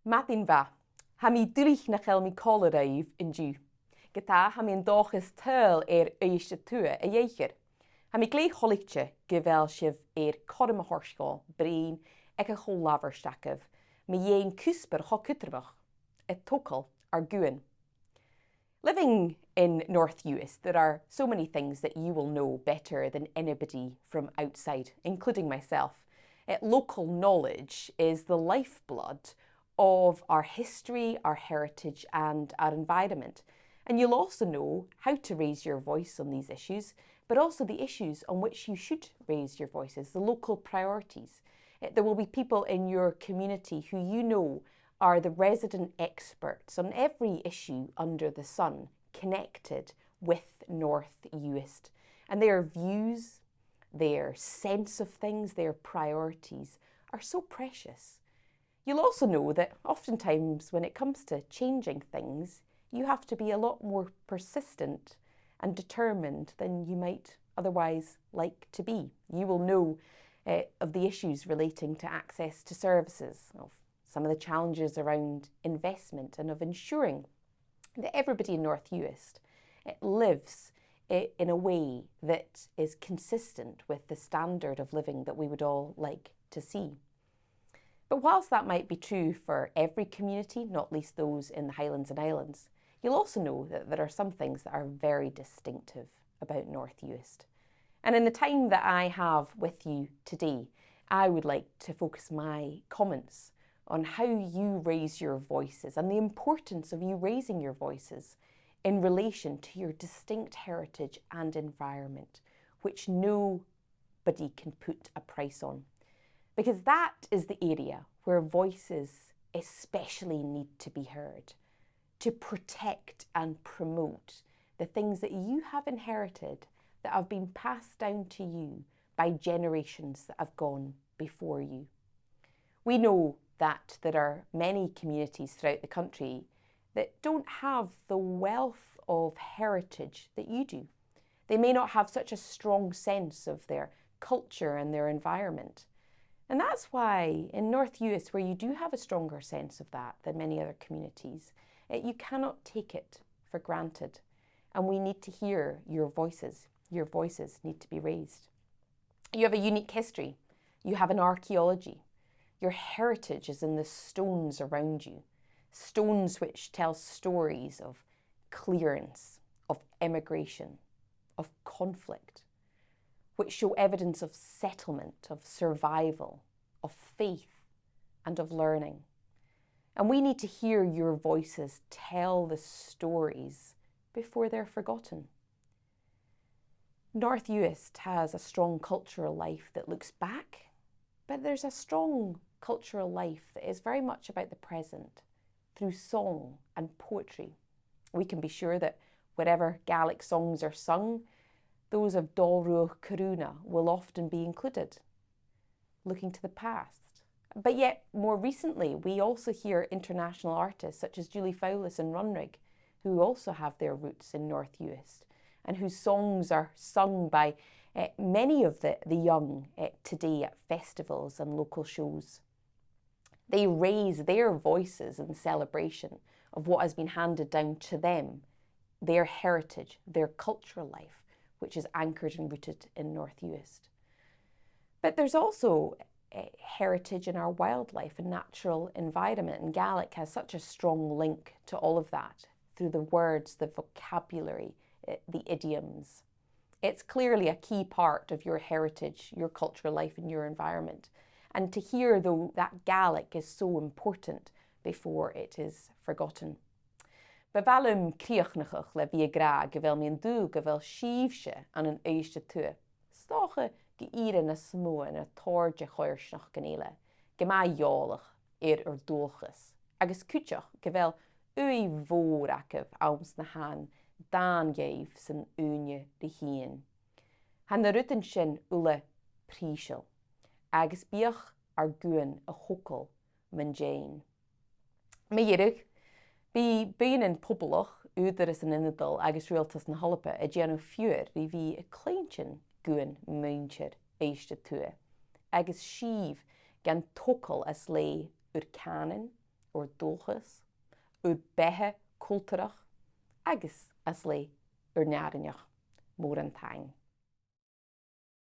Matin va, ha mi drich na chel mi coleraif in dju. Geta ha mi dochas tul eiste tue a jeicher. Ha mi glei holikje gevel shiv korma horskol, brein, ek a chol laverstakkev, mi jein kusper ho kutterbach, et tokal ar guen. Living in North Uist, there are so many things that you will know better than anybody from outside, including myself. Local knowledge is the lifeblood of our history, our heritage, and our environment. And you'll also know how to raise your voice on these issues, but also the issues on which you should raise your voices, the local priorities. There will be people in your community who you know are the resident experts on every issue under the sun connected with North Uist. And their views, their sense of things, their priorities are so precious. You'll also know that oftentimes when it comes to changing things, you have to be a lot more persistent and determined than you might otherwise like to be. You will know of the issues relating to access to services, of some of the challenges around investment, and of ensuring that everybody in North Uist lives in a way that is consistent with the standard of living that we would all like to see. But whilst that might be true for every community, not least those in the Highlands and Islands, you'll also know that there are some things that are very distinctive about North Uist. And in the time that I have with you today, I would like to focus my comments on how you raise your voices and the importance of you raising your voices in relation to your distinct heritage and environment, which nobody can put a price on. Because that is the area where voices especially need to be heard, to protect and promote the things that you have inherited, that have been passed down to you by generations that have gone before you. We know that there are many communities throughout the country that don't have the wealth of heritage that you do. They may not have such a strong sense of their culture and their environment. And that's why in North Uist, where you do have a stronger sense of that than many other communities, you cannot take it for granted. And we need to hear your voices. Your voices need to be raised. You have a unique history. You have an archaeology. Your heritage is in the stones around you, stones which tell stories of clearance, of emigration, of conflict, which show evidence of settlement, of survival, of faith, and of learning. And we need to hear your voices tell the stories before they're forgotten. North Uist has a strong cultural life that looks back, but there's a strong cultural life that is very much about the present through song and poetry. We can be sure that wherever Gaelic songs are sung, those of Dol Ruach Carúna will often be included, looking to the past. But yet, more recently, we also hear international artists such as Julie Fowlis and Runrig, who also have their roots in North Uist, and whose songs are sung by many of the young today at festivals and local shows. They raise their voices in celebration of what has been handed down to them, their heritage, their cultural life, which is anchored and rooted in North Uist. But there's also heritage in our wildlife and natural environment, and Gaelic has such a strong link to all of that through the words, the vocabulary, the idioms. It's clearly a key part of your heritage, your cultural life and your environment. And to hear, though, that Gaelic is so important before it is forgotten. Bevalum kriochnachach le bia gra, gevel min du, gevel shivshe an an eiste tue. Stoche geire na smo en a torge choirsnach ganele. Gema jolach doelches. Agus kutjach, gevel ui voorakev aums na han, dan geef zijn unje de hien. Han de rutten sin ule priesel. Agus biach ar guen a hokkel men Jane. Meirug, bi bein in pobbelach, uder is an innedal agus realtas na holope a giano fuur ri vi a kleintjen guen muintjer eiste tue. Agus shiv gan tokkel as lei ur kanen, ar dulchas, ó bethe cultúrach agus as lé ar neadanneach mór an tain.